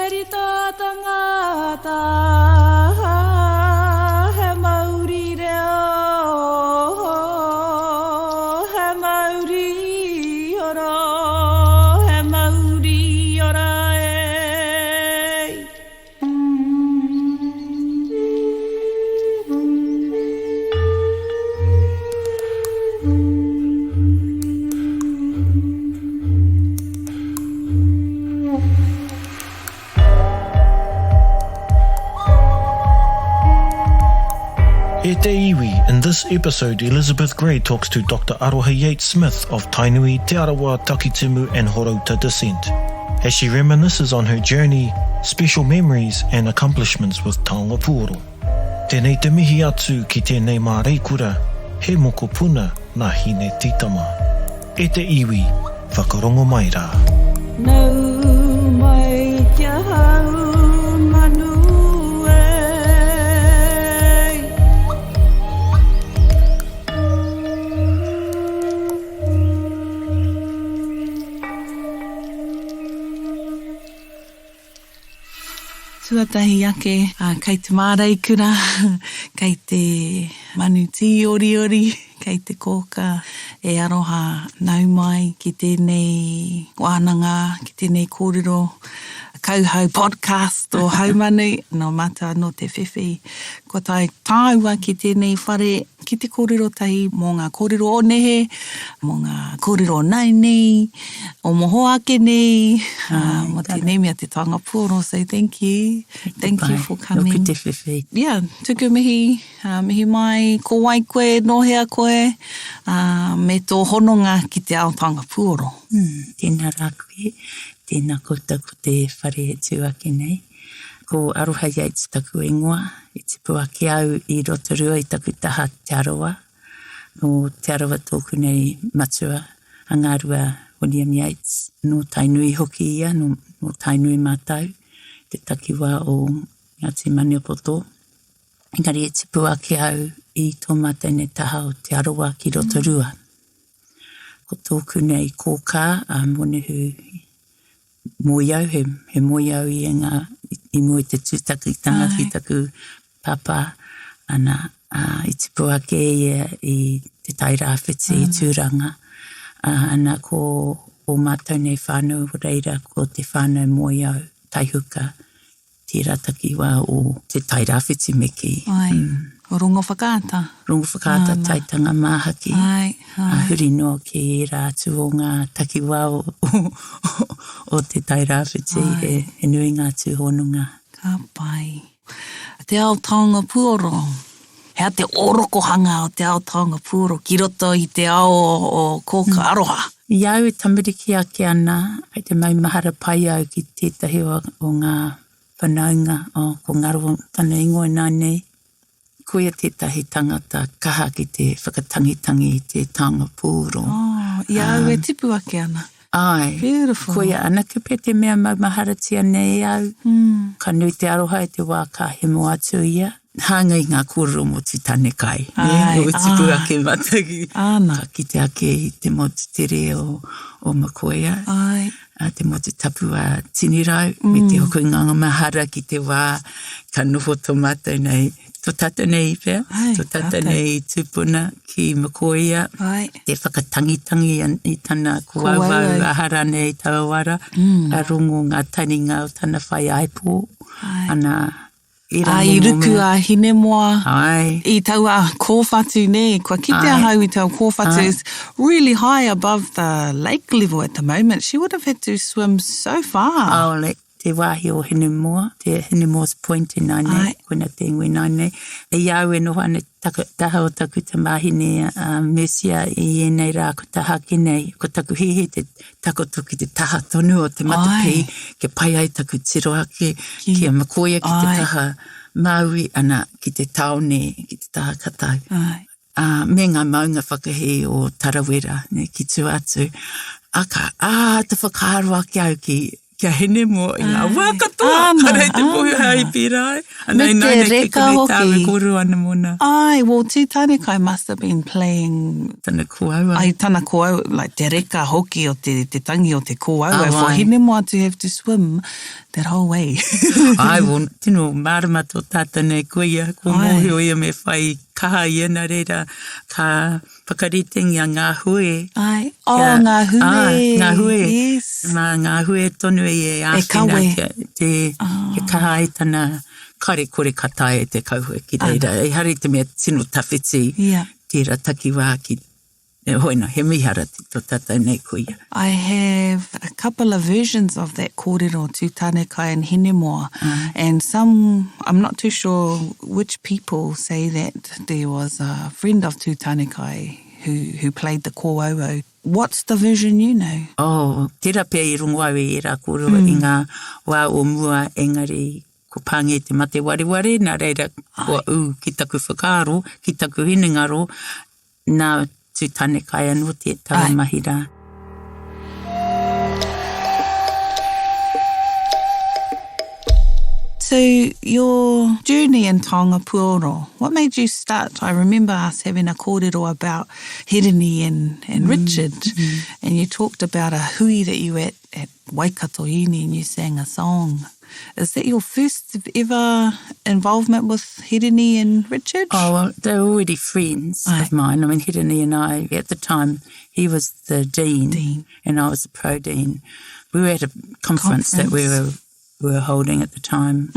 eri tā tangata, he mauri reo, he mauri ora, he mauri ora e. E te iwi, in this episode, Elizabeth Gray talks to Dr Aroha Yates-Smith of Tainui, Te Arawa, Takitimu and Horauta descent, as she reminisces on her journey, special memories and accomplishments with Taonga Pūoro. Tēnei te mihi atu ki tēnei mā reikura, he moko puna nā hine titama. E te iwi, whakarongo mai rā. Nau mai kia hau manu e. Tuatahi ake, kei te māreikura, kei te manuti ori ori, kei te kōka e aroha nau mai ki tēnei wānanga, ki tēnei kōrero, kauhau podcast o haumanu, no mata no te whiwhi. Ko tai tāua ki tēnei whare, ki te kōrero tahi mō ngā kōrero o nehe, mō ngā kōrero o nai nei, o moho ake nei, mo tēnei mea te Taonga Pūoro, so thank you. Thank you for coming. Noku te whiwhi. Yeah, tuku mihi, mihi mai, ko wai koe, no hea koe, me tō hononga ki te ao Taonga Pūoro. Tēnā rā koe, tēnā koutou ko te whare e tūake nei. Ko Aroha Yates taku ingoa, i te puake au i Rotorua i taku taha Te Arawa. No Te Arawa tōku nei matua, Angārua William Yates, no Tainui hoki ia, no Tainui mātau, te takiwa o Ngāti Maniapoto. Engari e te puake au i tō mātai nei taha o Te Arawa ki Rotorua. Ko tōku nei kōka, monehu mōiau, he mōiau i ngā i mua te tūtakitanga ki taku papa, ana i te puake i te tairāwhiti i tūranga, ana ko o mātou nei whānau reira ko te whānau mōiau taihuka, te ratakiwa o te tairāwhiti meki. Ai, o rongo whakaata. Rongo whakaata taitanga māhaki. Ai, ai. Huri no ki rātu o ngā takiwa o te tairāwhiti, he nui ngā tūhonunga. Ka pai. Te ao Taonga Pūoro. Hea te orokohanga o te ao Taonga Pūoro, ki roto i te ao o kōka aroha. Iau e tamariki ake ana, ai te mai mahara pai au ki tētahi o ngā whanaunga, ko ngaro tana ingoe nānei. Koia tētahi tangata kaha ki te whakatangitangi i te Taonga Pūoro. Iau e tipu ake ana. Ai. Beautiful. Koia ana ka pia te mea maharatia nei au. Ka nui te aroha e te wā ka hemo atu ia. Hanga i ngā kōrero mo te tane kai. Ai, O tipu ake matagi. Ana. Ka kite ake i te motu tere o makoia. Ai. Te motu tapu a tinirau. Me te hoko nganga mahara ki te wā. Ka noho tō mātou nei. Tō tata nei pia. Ai, Tō tata nei tūpuna ki makoia. Ai. Te whakatangitangi i tana kuauau ahara nei tauara. A rongo ngā taninga o tana whai aipo. Ana I ruku a hine moa. Ai. I taua kōwhatu nei. Kua kite ahau i tau kōwhatu is really high above the lake level at the moment. She would have had to swim so far. Oh, te wāhi o Hinemoa, te Hinemoa's Point e nāne, koina te ngui nāne. E iau e noho ane taha o taku te mahine Mercia i enei rā ko taha ki nei, ko taku hihi te takoto ki te taha tonu o te matapi, ke pai ai taku tiroake, ki a makoia ki te taha Maui, ana ki te taone, ki te taha katau. Me ngā maunga whakahi o Tarawera, ki tu atu. Aka, te whakaaro ake au kia Hinemoa i ngā wākatoa. Karei te pohi hai pirai. Me te reka hoki. Tāwe koru ana mona. Ai, well, te tanekai must have been playing... Tana kōaua. Ai, tana kōaua, like te reka hoki o te tangi o te kōaua. For Hinemoa to have to swim that whole way. Ai, tino marama tō tāta nei koia, ko mōhio ia me whai kaha iana reira, ka whakaritengi a ngā hure. Ai, ngā hure. Ngā hure. Yes. Ngā hure tonu e āwhina ke kaha i tana kare kore katai e te kauhue ki reira. E hari te mea tino tawhiti, tira takiwā ki hoina, he mihara tō tātou nei koia. I have a couple of versions of that kōrero tū tānekai and hinemoa. And some, I'm not too sure which people say that there was a friend of tū tānekai who played the kōauau. What's the version you know? Oh, tira pia I rungo au I rā kōrero I ngā wā o mua engari ko pāngi te mate wareware, nā reira kua ki taku whakaaro, ki taku hinengaro, nā tū tānekai anō te mahi rā. So your journey in Taonga Pūoro, what made you start? I remember us having a kōrero about Hirini and Richard, and you talked about a hui that you were at Waikato Uni and you sang a song. Is that your first ever involvement with Hirini and Richard? Oh, well, they were already friends of mine. I mean, Hirini and I, at the time, he was the dean. And I was the pro-dean. We were at a conference that we were holding at the time.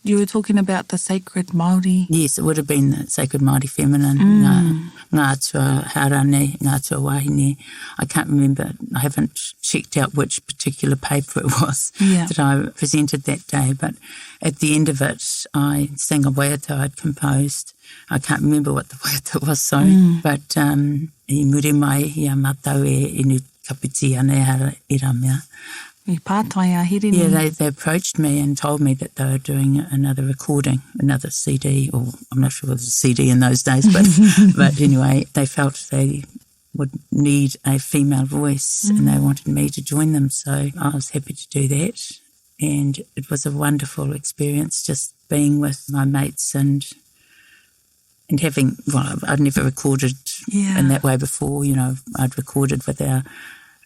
You were talking about the sacred Māori. Yes, it would have been the sacred Māori feminine, ngā tua haurane, ngā tua wahine. I can't remember, I haven't checked out which particular paper it was that I presented that day, but at the end of it, I sang a waiata I'd composed. I can't remember what the waiata was, sorry, but I muri mai ia matau e inu kapiti ane I rā mea. Yeah, they approached me and told me that they were doing another recording, another CD, or I'm not sure if it was a CD in those days, but anyway, they felt they would need a female voice and they wanted me to join them, so I was happy to do that. And it was a wonderful experience just being with my mates and having, well, I'd never recorded in that way before, you know, I'd recorded with our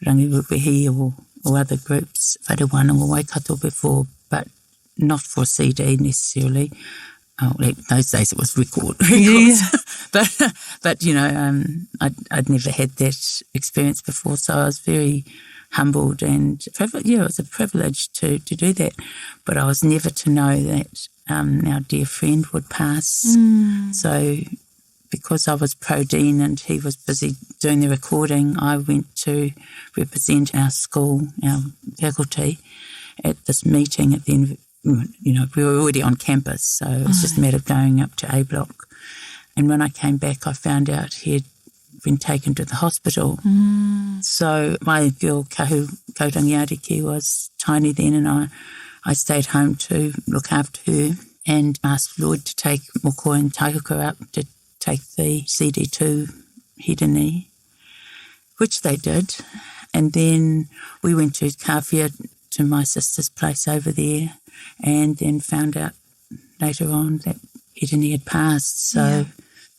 rangirupehi or other groups, wharewananga o Waikato before, but not for CD necessarily. Oh, in those days it was records. But you know, I'd never had that experience before, so I was very humbled and it was a privilege to do that. But I was never to know that our dear friend would pass. So because I was pro-dean and he was busy doing the recording, I went to represent our school, our faculty, at this meeting at the end. You know, we were already on campus, so it was just a matter of going up to A Block. And when I came back, I found out he had been taken to the hospital. So my girl, Kautangi Ariki, was tiny then, and I stayed home to look after her and asked Lloyd to take Moko and Taihuka up to take the CD to Hirini, which they did. And then we went to Kawhia, to my sister's place over there, and then found out later on that Hirini had passed. So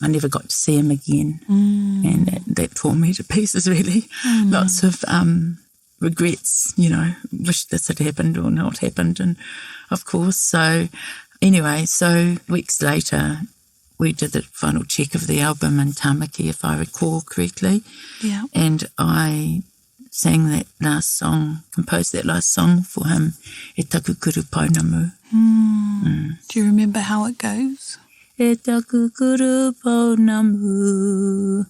I never got to see him again. And that tore me to pieces, really. Lots of regrets, you know, wish this had happened or not happened. And of course, so anyway, so weeks later, we did the final check of the album in Tamaki, if I recall correctly. Yeah. And I sang that last song, composed that last song for him, E taku kuru paunamu. Do you remember how it goes? E taku kuru paunamu,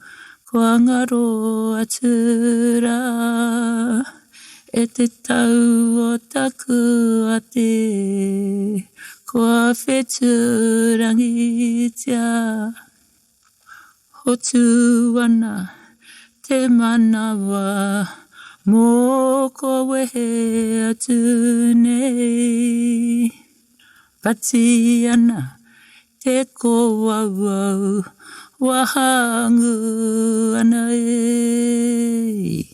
kua ngaro atura, e te tau o taku ate, kua wheturangi tia, hotu ana te manawa, mō koe he atu nei. Pati ana te kōwauau, wahangu ana e.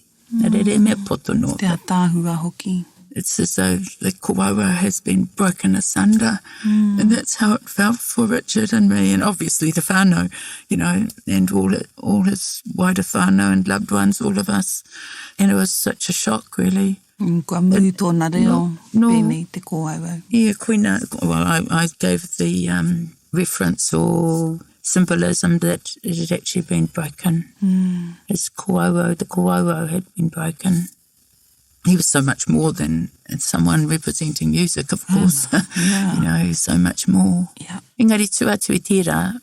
Arere mea potono. Te tāhua hoki. It's as though the kōwauau has been broken asunder. And that's how it felt for Richard and me, and obviously the whānau, you know, and all his wider whānau and loved ones, all of us. And it was such a shock, really. Kua muri tōna reo, No. pēnei te kōauau. Yeah, koina, well, I gave the reference or symbolism that it had actually been broken. His kōauau, the kōauau had been broken. He was so much more than someone representing music, of course. Yeah. You know, he's so much more. Yeah. Engari tuatu I tērā,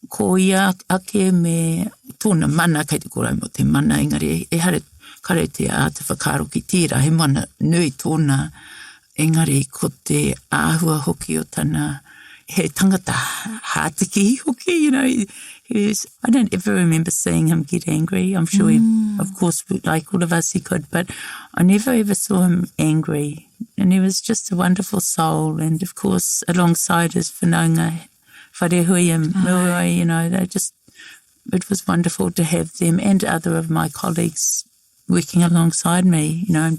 ko ia ake me tōna mana, kei te korau mo te mana, engari e hare kare te a te whakaro ki tērā, he mana nui tōna, engari ko te āhua hoki o tana, he tangata hātiki hoki, you know, I don't ever remember seeing him get angry. I'm sure he, of course, like all of us, he could, but I never ever saw him angry. And he was just a wonderful soul. And of course, alongside his whanaunga, wharehui and Muroi, you know, it was wonderful to have them and other of my colleagues working alongside me, you know,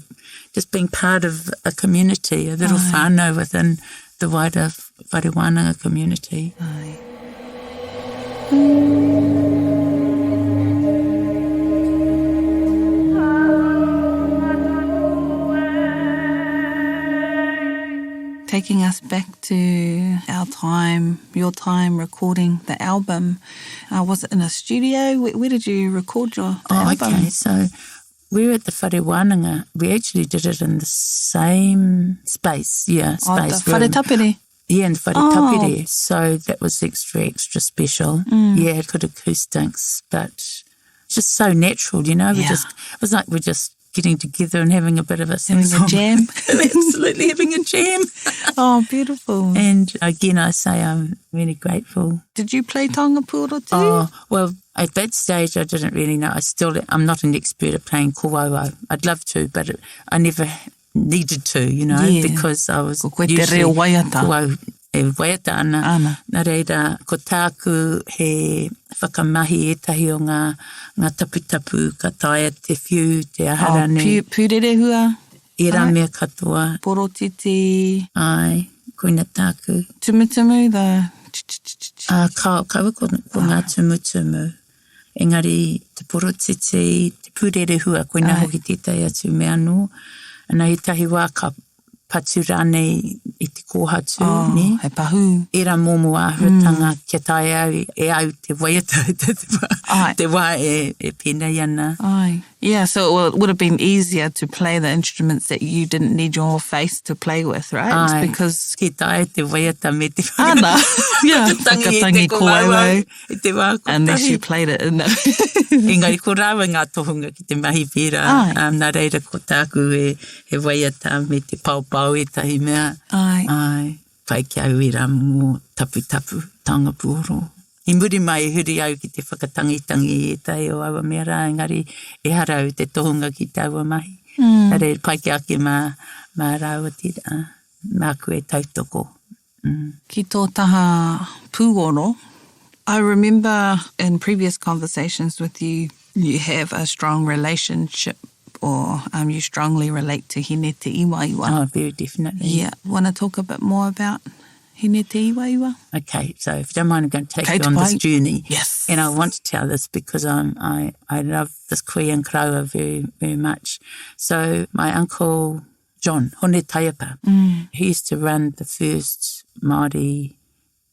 just being part of a community, a little whānau within the wider Wharewananga community. Ai. Taking us back to our time, your time recording the album, was it in a studio? Where did you record the album? Okay, so we're at the Wharewananga. We actually did it in the same space, the Whare Tapere. Yeah, in the Whare Tapere. So that was extra special. Yeah, good acoustics, but just so natural, you know. It was like we're just getting together and having a bit of a jam. Absolutely having a jam. Oh, beautiful. And again, I say I'm really grateful. Did you play Taonga Pūoro too? Oh, well, at that stage, I didn't really know. I'm not an expert at playing kōauau. I'd love to, but I never needed to, you know, because I was usually kōau e waiata ana. Nā reira, ko tāku he whakamahi etahi o ngā taputapu ka taia te whiu, te aharane. Pūrere hua. E rā mea katoa. Porotiti. Ai, koina tāku. Tumutumu, Kaua ko ngā tumutumu. Engari, te porotiti, te pūrere hua, koina hoki tētai atu me anō. Ana he tahi wā ka patu rānei I te kōhatu, ne? He pahu. E rā mōmo āhuatanga kia tae au, e au te waiata, te wā e pēnei ana. Ai. Yeah, so it would have been easier to play the instruments that you didn't need your face to play with, right? Ai, because ki tae te waiata me te Ana. Yeah, whakatangi kōauau. E te wā kotahi. Unless you played it in Engari, ko rāua ngā tohunga ki te mahi pērā. Nā reira ko tāku he waiata me te paupau e tahi mea. Ai. Pai ki au I rā mō tapu, Taonga Pūoro. I muri mai huri au ki te whakatangitangi e tai o awa mea rā, engari e harau te tohunga ki te awa mahi. Are pai ki ake mā rāua tira, mā koe tautoko. Ki tō taha Pūoro, I remember in previous conversations with you, you have a strong relationship or you strongly relate to Hine te Iwaiwa. Oh, very definitely. Yeah. Want to talk a bit more about Hine te Iwaiwa? Okay, so if you don't mind, I'm going to take you on this journey. Yes. And I want to tell this because I love this koe and kraua very, very much. So my uncle John, Hone Taiapa, he used to run the first Māori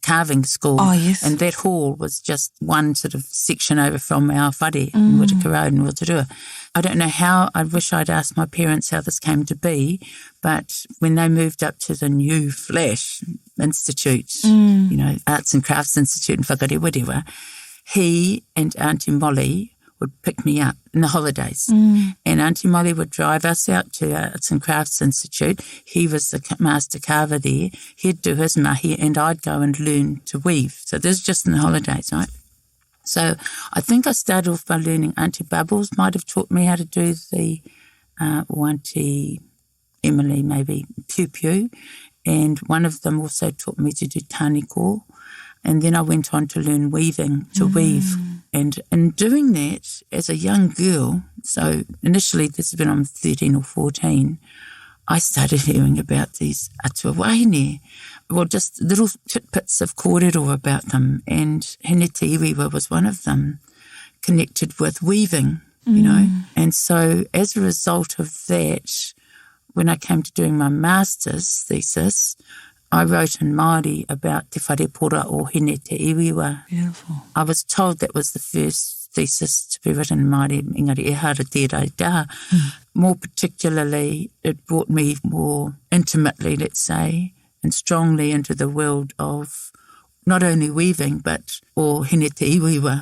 carving school. Oh, yes. And that hall was just one sort of section over from our whare in Whitaker Road in Rotorua. I don't know how, I wish I'd asked my parents how this came to be, but when they moved up to the new Flash Institute, you know, Arts and Crafts Institute in Whakarewarewa, he and Auntie Molly would pick me up in the holidays. And Auntie Molly would drive us out to Arts and Crafts Institute. He was the master carver there. He'd do his mahi and I'd go and learn to weave. So this is just in the holidays, right? So I think I started off by learning. Auntie Bubbles might have taught me how to do the, or Auntie Emily maybe, piu-piu. And one of them also taught me to do tāniko. And then I went on to learn weaving, to weave. And in doing that, as a young girl, so initially this has been I'm 13 or 14, I started hearing about these atua wahine, well, just little tidbits of kōrero about them. And Hine te Iwiwa was one of them, connected with weaving, you know. And so as a result of that, when I came to doing my master's thesis, I wrote in Māori about te whare pora o hine te iwiwa. Beautiful. I was told that was the first thesis to be written in Māori, engari e hara tērā tā. More particularly, it brought me more intimately, let's say, and strongly into the world of not only weaving, but o hine te iwiwa.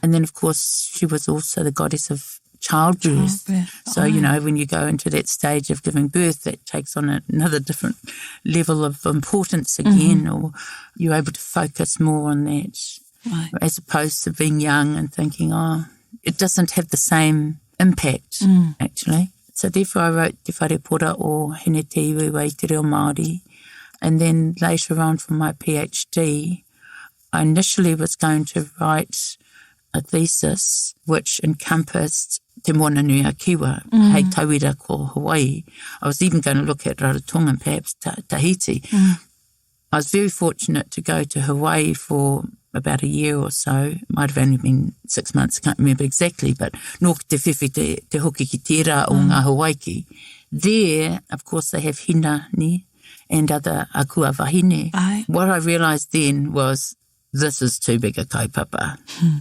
And then, of course, she was also the goddess of childbirth. So, you know, when you go into that stage of giving birth, that takes on another different level of importance again, or you're able to focus more on that, as opposed to being young and thinking, oh, it doesn't have the same impact, actually. So therefore I wrote te whare pora o hine te iwiwa I te reo Māori. And then later on for my PhD, I initially was going to write a thesis which encompassed te moana nui a kiwa, hei tauira ko Hawaii. I was even going to look at Rarotonga and perhaps Tahiti. I was very fortunate to go to Hawaii for about a year or so. Might have only been 6 months, can't remember exactly, but no te whiwhi te hoki ki tērā o ngā Hawaii. There, of course, they have hina ni and other akua wahine. What I realised then was, this is too big a kaupapa.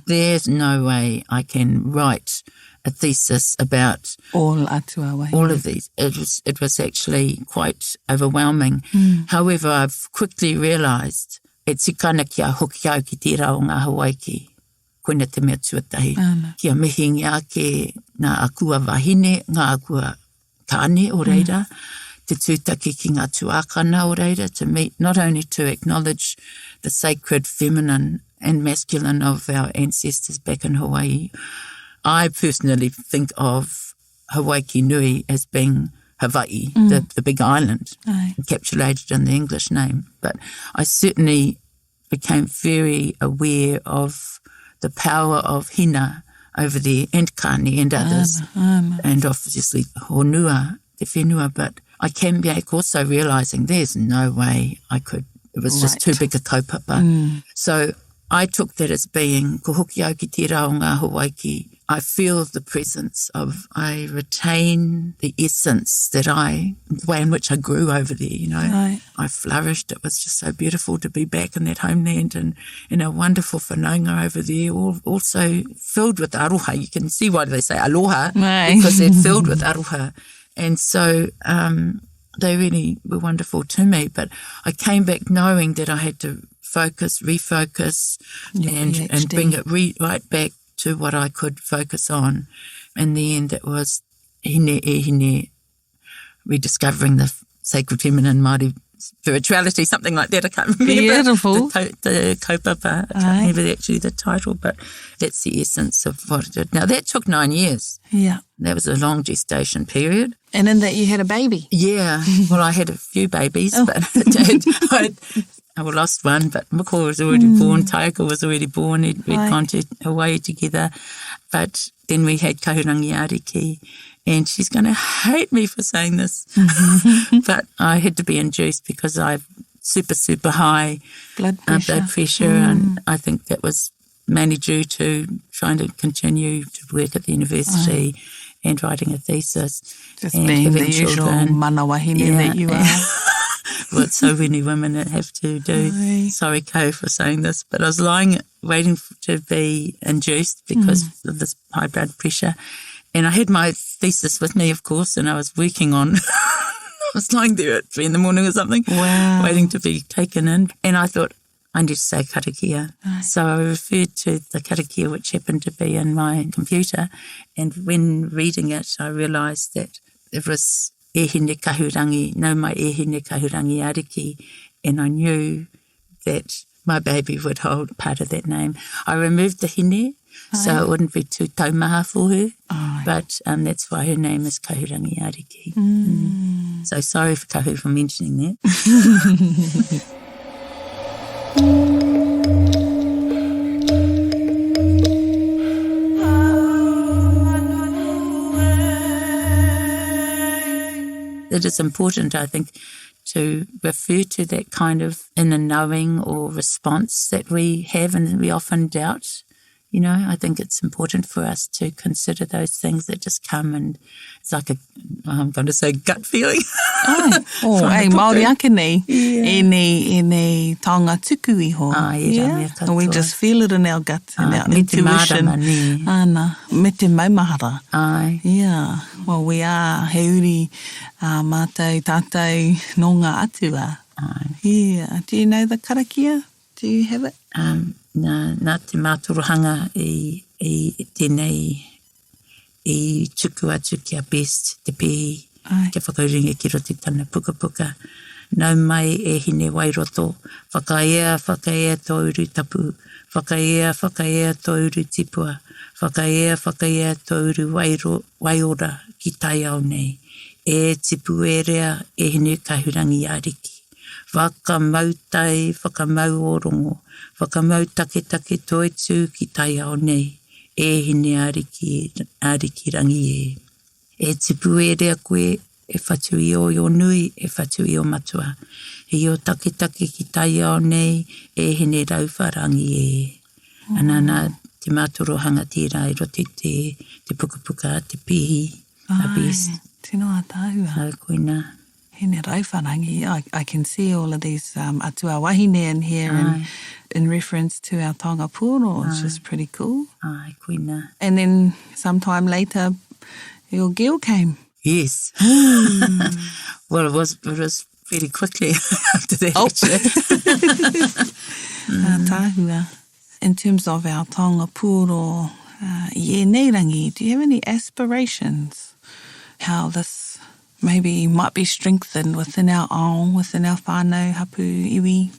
There's no way I can write a thesis about all atua wahine. All of these. It was actually quite overwhelming. However, I've quickly realised e tikana kia hoki au ki tērā o ngā Hawaii, koina te mea tuatahi. Kia mihi ngā ke ngā akua wahine, ngā akua kāne o reira, te tūtaki ki ngā tuākana o reira, to meet, not only to acknowledge the sacred feminine and masculine of our ancestors back in Hawaii. I personally think of Hawaii Nui as being Hawaii, the big island, encapsulated in the English name. But I certainly became very aware of the power of hina over there, and kani and others, and obviously honua, te whenua, but I came back also realising there's no way I could, it was just too big a kaupapa. So I took that as being, ko hoki au ki tērā o ngā Hawaii, I feel the presence of, I retain the essence that the way in which I grew over there, you know. I flourished. It was just so beautiful to be back in that homeland and in a wonderful whanaunga over there, also filled with aroha. You can see why they say aloha, because they're filled with aroha. And so they really were wonderful to me. But I came back knowing that I had to refocus, and bring it right back to what I could focus on. In the end, it was hine, rediscovering the sacred feminine Māori spirituality, something like that. I can't remember. Beautiful. The kaupapa. I can't remember actually the title, but that's the essence of what it did. Now, that took 9 years. Yeah. That was a long gestation period. And in that you had a baby. Yeah. Well, I had a few babies, but I lost one, but Mako was already born, Taika was already born, we'd gone to Hawaii together. But then we had Kahurangi Ariki, and she's going to hate me for saying this, but I had to be induced because I have super high blood pressure, and I think that was mainly due to trying to continue to work at the university and writing a thesis. Just and being the usual mana wahine that you are. What so many women have to do. Sorry, Ko, for saying this, but I was waiting to be induced because of this high blood pressure. And I had my thesis with me, of course, and I was working on I was lying there at 3 a.m. or something, waiting to be taken in. And I thought, I need to say karakia. So I referred to the karakia, which happened to be in my computer. And when reading it, I realised that it was ehine kahurangi, no mai ehine kahurangi ariki, and I knew that my baby would hold part of that name. I removed the hine, so it wouldn't be too taumaha for her, but that's why her name is Kahurangi Ariki. So sorry for Kahu for mentioning that. It is important, I think, to refer to that kind of inner knowing or response that we have and we often doubt. You know, I think it's important for us to consider those things that just come, and it's like I'm going to say gut feeling. Māori ake nei, e nei taonga tuku iho. And we just feel it in our gut, in our intuition. Me te maumahara. Yeah, well, we are he uri mātou, tātou, no ngā atua. Yeah, do you know the karakia? Do you have it? Nā te mātorohanga i tēnei i tuku atu kia best te pehi kia whakauringa ki roti tana puka puka. Nau mai e hine wairoto, whakaea tō uru tapu, whakaea tō uru tipua, whakaea tō uru waiora ki tai au nei. E tipu e rea e hine kahurangi ariki. Whakamautai, whakamau orongo, whakamau take toi tū ki tai ao nei, e hine ariki rangi e. E tipu e rea koe, e whatu i o nui, e whatu i o matua. E o take ki tai ao nei, e hine rauwharangi e. Anana te mātorohanga tira i roti te pukapuka, te pihi, a best. Tino a tāua. Hau koina. Hine rauwharangi. I can see all of these atua wahine in here and in reference to our Taonga Pūoro, which is pretty cool. Ai, koina. And then sometime later, your girl came. Yes. Well, it was pretty quickly after that. Tāhua. In terms of our Taonga Pūoro, i nei rangi, do you have any aspirations? How this maybe might be strengthened within our ao, within our whānau, hapu, iwi?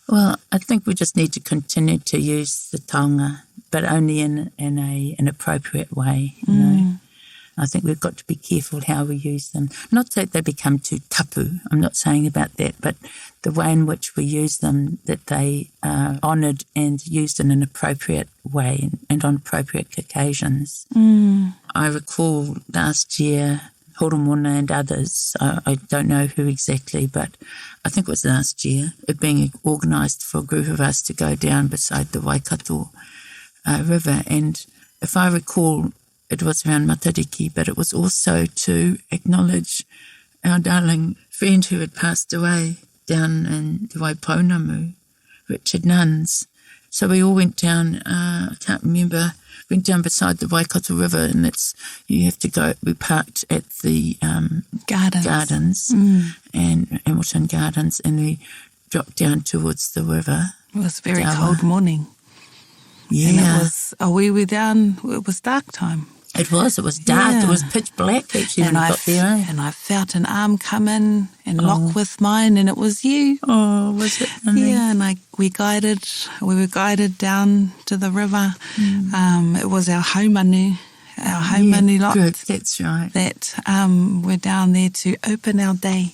Well, I think we just need to continue to use the taonga, but only in an appropriate way, you know. I think we've got to be careful how we use them. Not that they become too tapu, I'm not saying about that, but the way in which we use them, that they are honoured and used in an appropriate way and on appropriate occasions. I recall last year, Horomona and others, I don't know who exactly, but I think it was last year, it being organised for a group of us to go down beside the Waikato River. And if I recall, it was around Matariki, but it was also to acknowledge our darling friend who had passed away down in Te Waipounamu, Richard Nuns. So we all went down, I can't remember, went down beside the Waikato River, and you have to go, we parked at the gardens and Hamilton Gardens, and we dropped down towards the river. It was a very cold morning. Yeah. And we were down, it was dark time. It was dark, It was pitch black actually when we got there. And I felt an arm come in and lock with mine, and it was you. Oh, was it? Yeah, and we were guided down to the river. It was our haumanu lot. Good, that's right. That we're down there to open our day.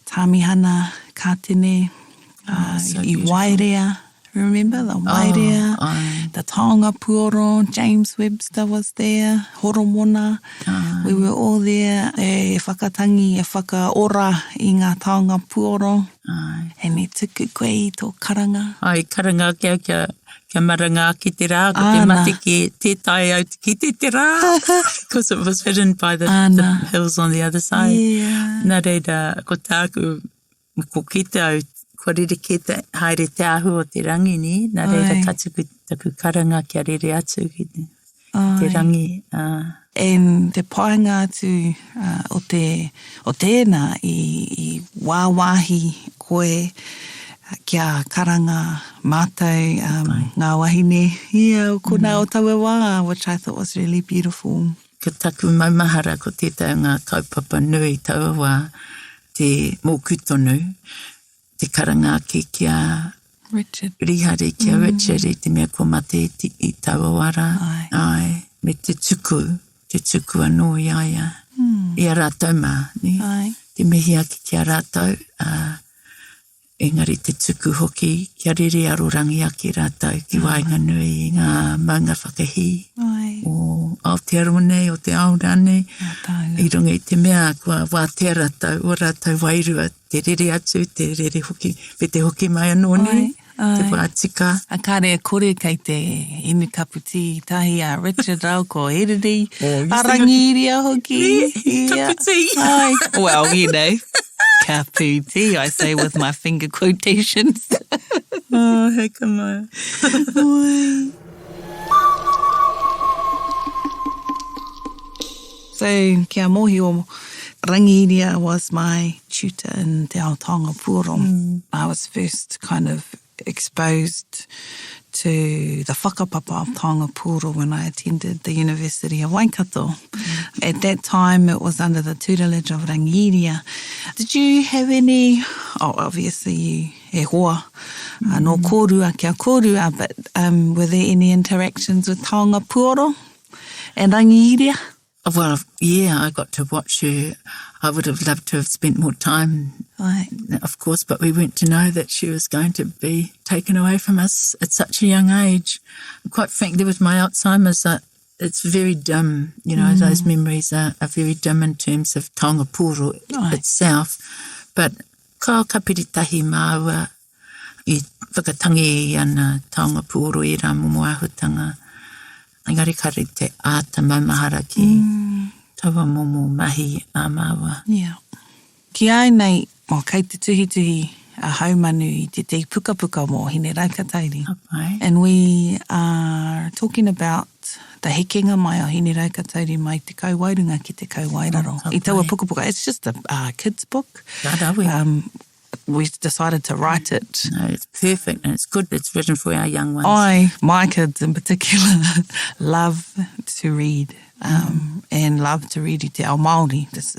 Tāmihana, kātene, so I wairea. Remember the Wairea, the Taonga Pūoro, James Webster was there, Horomona. We were all there, e whakatangi, e whakaora i ngā Taonga Pūoro. And he tuku koe i tō karanga. Ai, karanga kia maranga ki te rā, ko te mate ki te tai au ki te rā. Because it was hidden by the hills on the other side. Yeah. Nā reira, ko tāku, ko ki te au, ko rere ke te haere te ahu o te rangi ni, nā reira taku karanga kia rere atu ki te rangi. And te paenga atu o tēnā i wāwahi koe kia karanga mātou ngā wahine. Yeah, ko nā o taua wā, which I thought was really beautiful. Ka taku maumahara ko tētai ngā kaupapa nui taua wā, te mōkutonu, te karanga ke kia Richard. Rihare kia Richard i te mea ko mate i taua wara. Ai. Me te tuku anō i aia. I a rātou mā, ni? Ai. Te mihi aki kia rātou. Engari te tuku hoki, kia rere arorangi aki rātou, ki wainga nui i ngā maunga whakahi. Ai. O Aotearoa nei, o te Aorane. I runga i te mea, kua wātea rātou, o rātou wairua, te rere atu, te rere hoki, pe te hoki mai anō nei. te wātika. A kāre kore kei te inu kaputi tahi a Richard Rau ko Eriri. A rangiria hoki. Kaputi. Ai. Well, you know, kaputi, I say with my finger quotations. Oh, heka mai. Oi. So, kia mohi o Rangiria was my tutor in Te Ao Taonga Pūoro. I was first kind of exposed to the whakapapa of Taonga Pūoro when I attended the University of Waikato. At that time, it was under the tutelage of Rangiria. Did you have any, obviously you e hoa, no kōrua kia kōrua, but were there any interactions with Taonga Pūoro and Rangiria? Well, yeah, I got to watch her. I would have loved to have spent more time, of course, but we weren't to know that she was going to be taken away from us at such a young age. Quite frankly, with my Alzheimer's, it's very dim. You know, those memories are very dim in terms of Taonga Pūoro itself. But ka kapiritahi māua I whakatangi ana Taonga Pūoro I rā momoahutanga. Engari kare te āta maumahara ki taua momo mahi a māua. Yeah. Ki ai nei, kei te tuhi a haumanu I te puka mō hine raukatairi. Okay. And we are talking about the hekenga mai o hine raukatairi mai te kauwairunga ki te kauwairaro. I taua puka. It's just a kid's book. We decided to write it. No, it's perfect and it's good. It's written for our young ones. My kids in particular, love to read and love to read I te ao Māori. This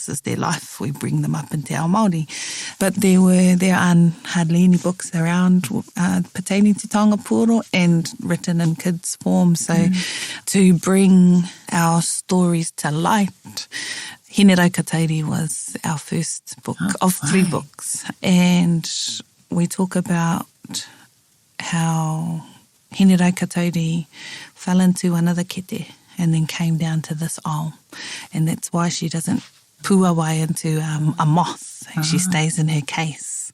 is their life. We bring them up in te ao Māori. But there aren't hardly any books around pertaining to Taonga Pūoro and written in kids' form. So to bring our stories to light, Hine Raukatairi was our first book of 3 books. And we talk about how Hine Raukatairi fell into another kete and then came down to this ao. And that's why she doesn't poo away into a moth. And she stays in her case.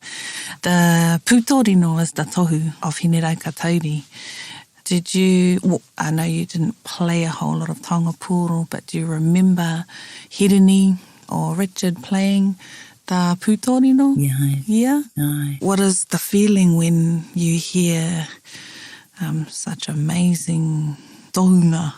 The pūtorino is the tohu of Hine Raukatairi. Did you, I know you didn't play a whole lot of Taonga Pūoro, but do you remember Hirini or Richard playing the pūtorino? Yeah. Yeah? Aye. What is the feeling when you hear such amazing tohunga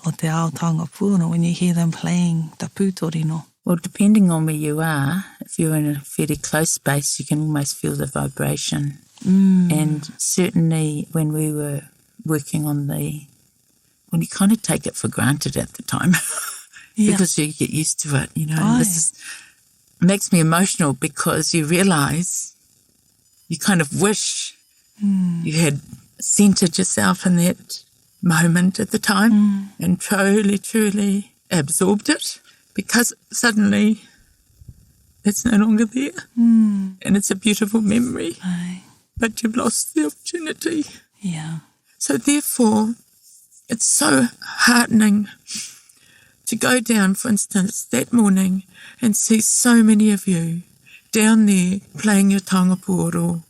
o te ao Taonga Pūoro, when you hear them playing the pūtorino? Well, depending on where you are, if you're in a fairly close space, you can almost feel the vibration. And certainly when we were working on when you kind of take it for granted at the time because you get used to it, you know. This makes me emotional because you realise you kind of wish you had centred yourself in that moment at the time and truly absorbed it, because suddenly it's no longer there and it's a beautiful memory. But you've lost the opportunity. Yeah. So therefore, it's so heartening to go down, for instance, that morning and see so many of you down there playing your Taonga Pūoro.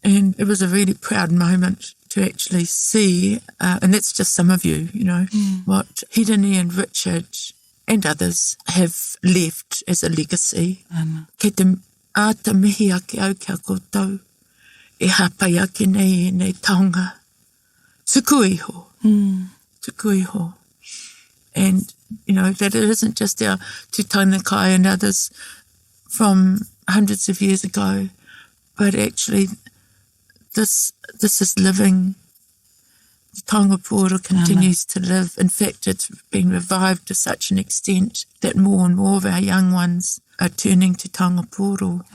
And it was a really proud moment to actually see, and that's just some of you, you know, what Hirini and Richard and others have left as a legacy. Kei te āta mihi ake au kia koutou. E hapai ake nei taonga. Tuku iho. Tuku iho. And, you know, that it isn't just our tūtaina kai and others from hundreds of years ago, but actually this is living. The Taonga Pūoro continues to live. In fact, it's been revived to such an extent that more and more of our young ones are turning to Taonga Pūoro.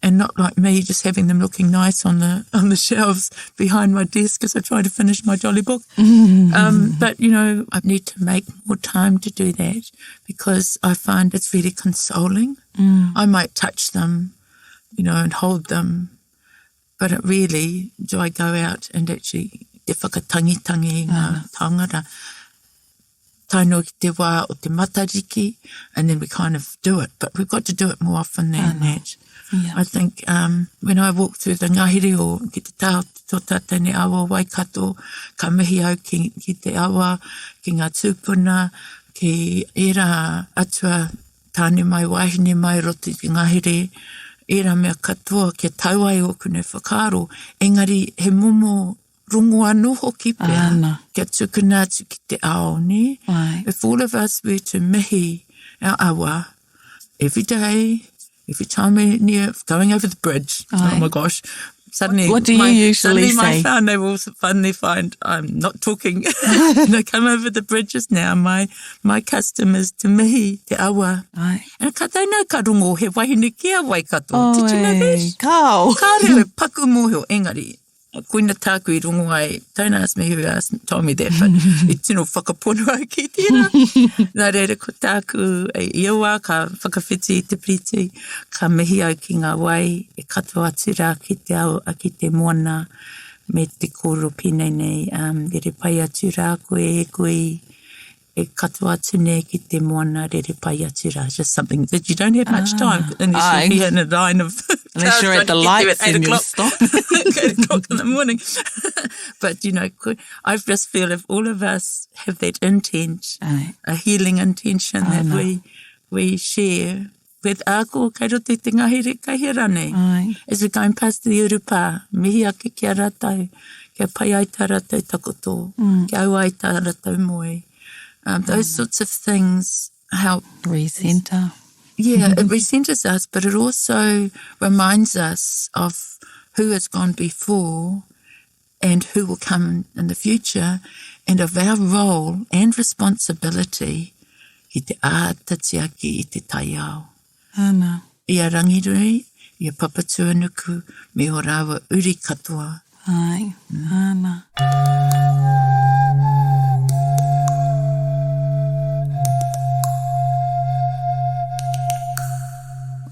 And not like me, just having them looking nice on the shelves behind my desk as I try to finish my jolly book. But, you know, I need to make more time to do that because I find it's really consoling. I might touch them, you know, and hold them, but it really, do I go out and actually te whakatangitangi ngā tangata, tainua ki te wā o te matariki, and then we kind of do it. But we've got to do it more often than that. Yeah. I think when I walk through the ngahere o ki te tau tō tātai ne awa Waikato, ka mihi au ki te awa, ki ngā tūpuna, ki era atua tāne mai, wahine mai, roti ki ngahere, era mea katoa, kia tauai o kune whakaro, engari he momo rungo anu hoki pia, kia tukuna atu ki te ao, ne? Ai. If all of us were to mihi our awa, every day, every time we're near going over the bridge, oh my gosh, suddenly what do you usually say? My whānau will suddenly find I'm not talking. They come over the bridges now. My custom is to mihi te awa. Ai. And ka tainau ka rongo he wahine kia Waikato. Did you know that? Kau. Ka reo paku mōhio engari. Koina tāku I rongo ai. Don't ask me who told me that, but I tino whakapono au ki tira. Nā reira ko tāku e iawa ka whakawhiti I te priti, ka mihi au ki ngā wai, e katoa atu rā ki te ao a ki te moana, me te kōro pinei nei, e re pai atu rā koe, e katoa atu nei ki te moana, re pai atu rā. Just something that you don't have much time, and you should be in a line of unless you're at the lights and you'll stop. 8 o'clock in the morning. But, you know, I just feel if all of us have that intent, a healing intention that we share with ako, kai rote te ngahere kai he rane. As we're going past the Urupa, mihi ake kia rātau, kia pai ai tā rātau takoto, kia au ai tā rātau moe. Those sorts of things help. Recenter. Yeah, it recenters us, but it also reminds us of who has gone before and who will come in the future, and of our role and responsibility I te ātatiaki I te taiao. Ana. Ia rangirui, ia papatuanuku, me o rāua uri katoa. Ai, ana.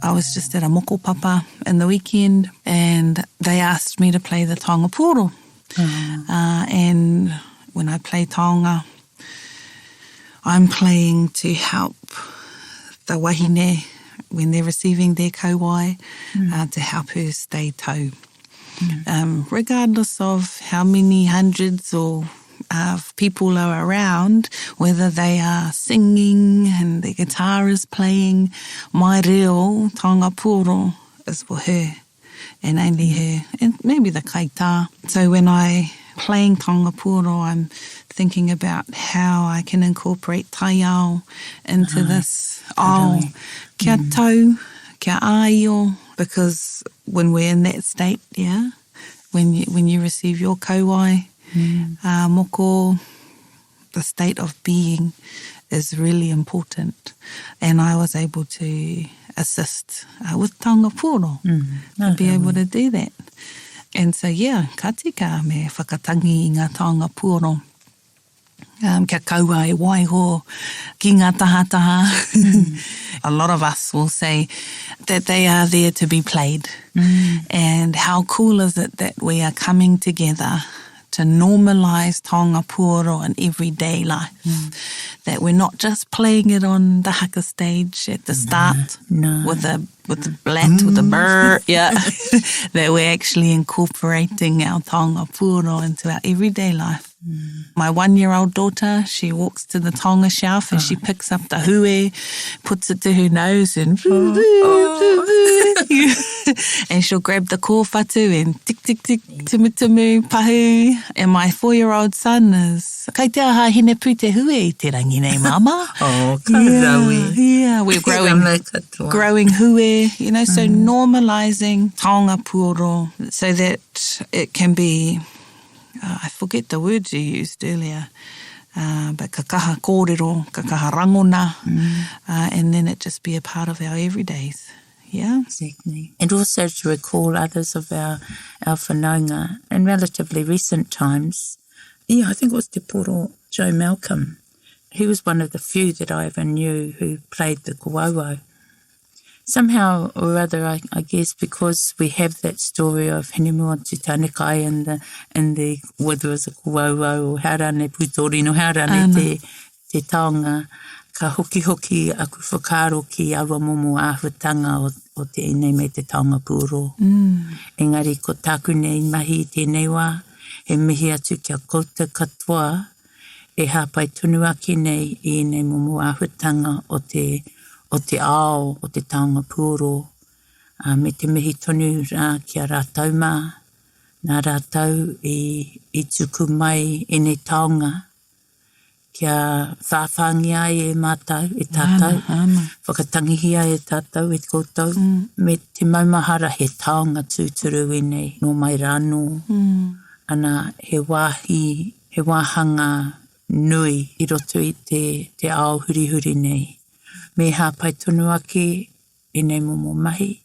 I was just at a moko papa in the weekend, and they asked me to play the Taonga Pūoro. And when I play taonga, I'm playing to help the wahine when they're receiving their kauai, to help her stay tau. Regardless of how many hundreds or people are around, whether they are singing and the guitar is playing, my reo, Taonga Pūoro, is for her and only her, and maybe the kaitā. So when I playing Taonga Pūoro, I'm thinking about how I can incorporate taiao into this. Kia tau, kia aio, because when we're in that state, when you receive your kauai, moko, the state of being is really important. And I was able to assist with Taonga Pūoro to be able to do that. And so, ka tika me whakatangi I ngā Taonga Pūoro. Kia kaua e waiho ki ngā tahataha. A lot of us will say that they are there to be played. And how cool is it that we are coming together to normalise Taonga Pūoro in everyday life. That we're not just playing it on the haka stage at the start with the blat, with the brr, that we're actually incorporating our Taonga Pūoro into our everyday life. My 1-year-old daughter, she walks to the taonga shelf and she picks up the hue, puts it to her nose and and she'll grab the kōwhatu and tick, tick, tick, tumu, tumu, pahu. And my 4-year-old son is, kai te aha hine pū te hue I te rangi nei mama. We're growing hue, so normalising Taonga Pūoro so that it can be, I forget the words you used earlier, but ka kaha kōrero, ka kaha rangona, and then it just be a part of our everydays. Yeah. Exactly. And also to recall others of our whanaunga in relatively recent times. I think it was Te Poro Joe Malcolm. He was one of the few that I ever knew who played the kawauau. Somehow or other, I guess, because we have that story of Henimua Te Tanekai and the whether it was a kawauau or haurane putori no haurane te te taonga, ka hoki aku whakaro ki awa momo āhuatanga o te inei me te Taonga Pūoro. Engari, ko tāku nei mahi tēnei wā, he mihi atu kia kouta katoa, e hāpai tunu aki nei I nei momo āhuatanga o te ao, o te Taonga Pūoro. Me te mihi tonu rā kia rātau mā, nā rātau I tuku mai I nei taonga, kia whāwhāngia e mātau, e tātau, whakatangihia e tātau, e koutou, me te maumahara he taonga tūturu I nei, no mai rāno, ana he wāhi, he wāhanga nui I roto I te ao huri nei. Me hāpai tonu ake I nei momo mahi,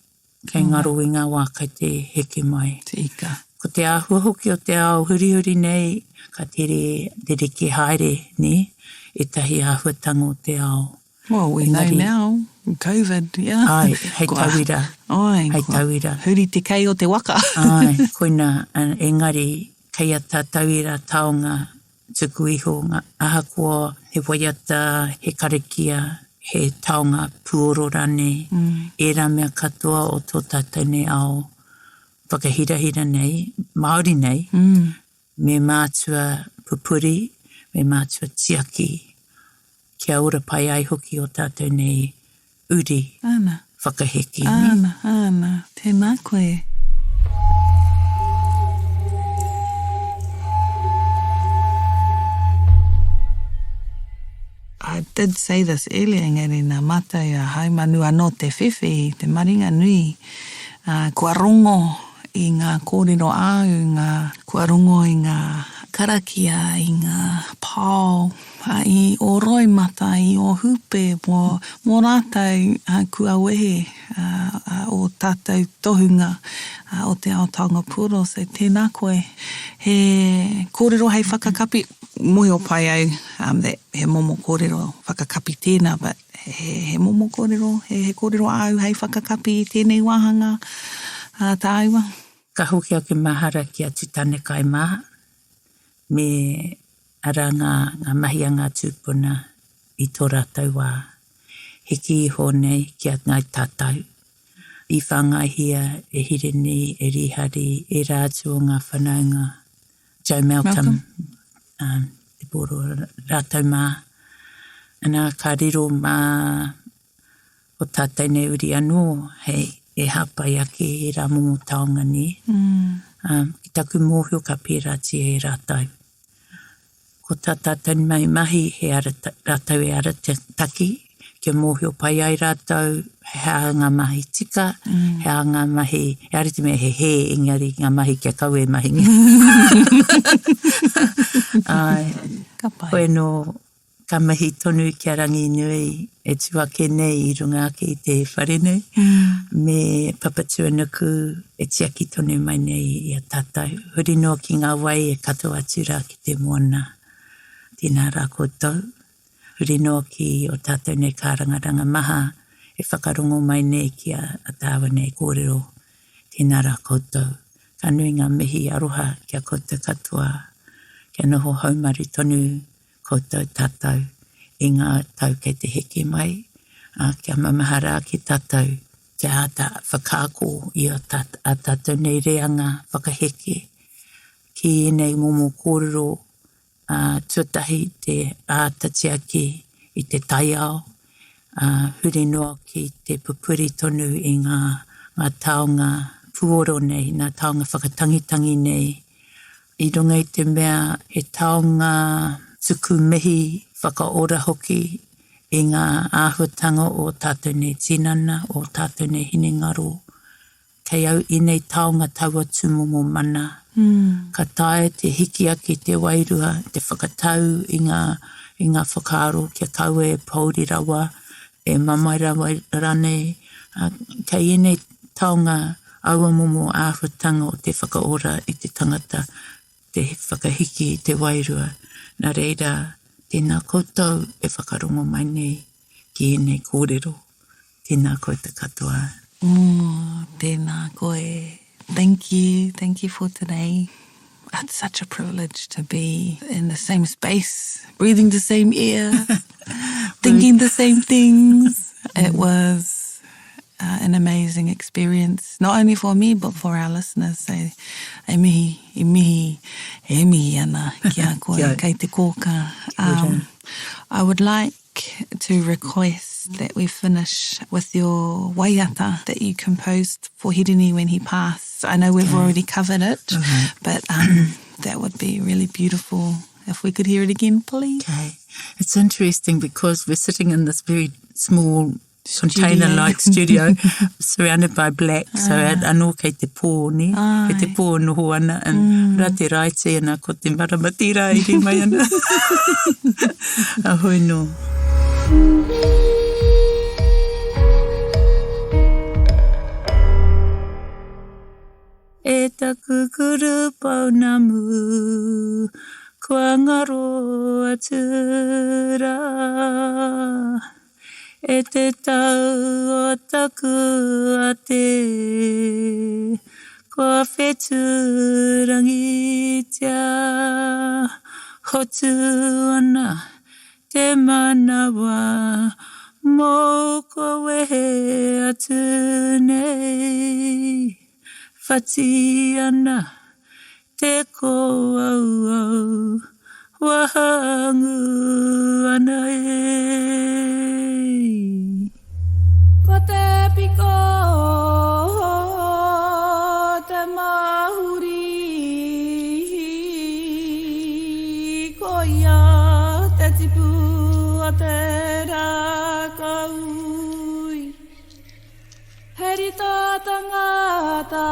kei ngaro I ngā wā kai te heke mai. Te ika. Ko te āhua hoki o te ao huri nei, ka tere ki haere, ne? E tahi āhuatanga o te ao. Well, we know now, COVID, yeah. Ai, hei tauira. Ai, hei tauira. Huri te kei o te waka. Ai, koina, engari, kei a tā tauira taonga, tuku iho, ahakoa, he waiata, he karakia, he Taonga Pūoro rane, e rā mea katoa o tō tātou nei ao, whakahira nei, Māori nei, me mātua pupuri, me mātua tiaki, kia ora pai ai hoki o tātou nei uri, whakaheki. Ana, tēnā koe. I did say this earlier, engari nā mātai a haimanu anō te whiwhi, te maringa nui, kua rongo I ngā kōrero āu, kua rongo I ngā karakia, I ngā pāo, I o roi mata, I o hupe, mō rātou kua wehe o tātou tohunga o te ao Taonga Pūoro, so tēnā koe. He kōrero hei whakakapi, moi o pai au, he momo kōrero whakakapi tēnā, but he momo kōrero, he kōrero au hei whakakapi tēnei wāhanga tā aiwa. Ka hoki au ke mahara ki atu tane kai maha, me ara ngā mahi a ngā tūpuna I tō rātou wā. Heki iho nei ki a ngai tātou. I whangai hia e hireni, e rihari, e rātu o ngā whanaunga. Joe Malcolm, te poro rātou mā. Ana ka riro mā o tātou nei uri anō, hei, e hapai ake e rā momo taonga ni. Ki taku mōhio ka pērāti e rātou. Ko tā tātou mai mahi he rātou e ara taki, kia mōhio pai ai rātou, he ngā mahi tika, he ngā mahi, e arete mea he engari ngā mahi kia kau e mahi. Ka pai. Koe no ka mahi tonu kia rangi nui, e tuake nei I runga ake I te wharenei, me papatua nuku e tiaki tonu mai nei I a tātou. Huri no ki ngā wai e katoa tura ki te moana. Tēnā rā koutou. Huri no ki o tātou nei kārangaranga maha e whakarongo mai nei ki a tāua nei kōrero. Tēnā rā koutou. Ka nui ngā mihi aroha kia koutou katoa. Kia noho haumari tonu koutou tātou. I ngā tau kei te heke mai. Kia mamahara ki tātou. Kia ata whakāko I a tātou nei reanga whakaheke. Ki nei momo kōrero. Tuatahi te ātatiaki I te taiao, huri noa ki te pupuri tonu I ngā taonga Pūoro nei, ngā taonga whakatangitangi nei. I runga I te mea he taonga tuku mihi whakaora hoki I ngā āhuatanga o tātou nei tinana, o tātou nei hinengaro. Kei au I nei taonga taua tūmomo mana. Ka tae te hiki aki te wairua, te whakatau I ngā whakaro, kia kaue pauri rawa, e mamai rawa rane, kei ene taonga aua momo āhuatanga o te whakaora I te tangata, te whakahiki I te wairua. Nā reira, tēnā koutou e whakarongo mai nei ki ene kōrero. Tēnā koutou katoa. Tēnā koe. Thank you for today. It's such a privilege to be in the same space, breathing the same air, thinking the same things. It was an amazing experience, not only for me, but for our listeners. So, e mihi ana kia koe, kei te kōka. I would like to request that we finish with your waiata that you composed for Hirini when he passed. I know we've already covered it, but that would be really beautiful if we could hear it again, please. Okay. It's interesting because we're sitting in this very small container-like studio surrounded by black, so anō kei te pō ni, kei te pō noho ana, and rā te raite ana ko te maramatira i ri mai ana. Ahoi no. E taku kuru paunamu, kua ngaro atura. E te tau o taku a te, kua wheturangi tia, hotu ana te manawa, mō koe atu nei. Whati ana te ko au au, wahangu ana e. Ko te piko te mahuri, ko ia te tipu a te rākaui. Heri tā tangata